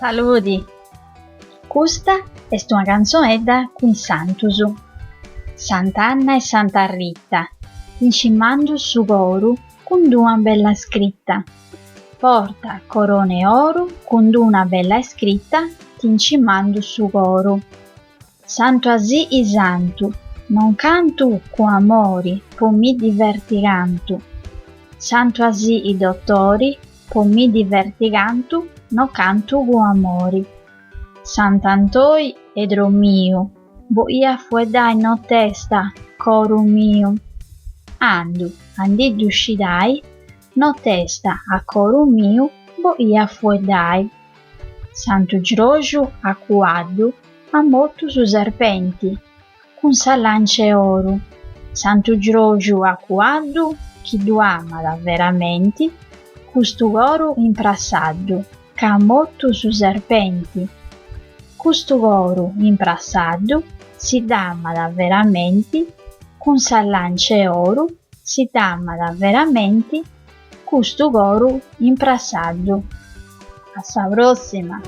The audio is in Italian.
Saludi! Questa è una canzonetta con Santusu. Sant'Anna e Santa Rita, incimando su coro con una bella scritta. Porta corone oro con una bella scritta, incimando su coro. Santo asì i santu, non canto con amori, po mi diverti canto. Santo asì i dottori, po mi diverti canto, no canto con amori. Sant'Antoi edro mio, boia fuedai no testa, coro mio. Andi d'uscidai, no testa a coro mio, boia fuedai. Santo Girogiu acquaddu, a molto su serpenti, con sa lance oro. Santo Girogiu acquaddu, chi du ama veramente, custu oro imprassaddu, ca molto su serpenti. Custu oro imprassaddu si dama veramente, con sa lance oro si dama veramente, custu oro imprassaddu. Alla prossima!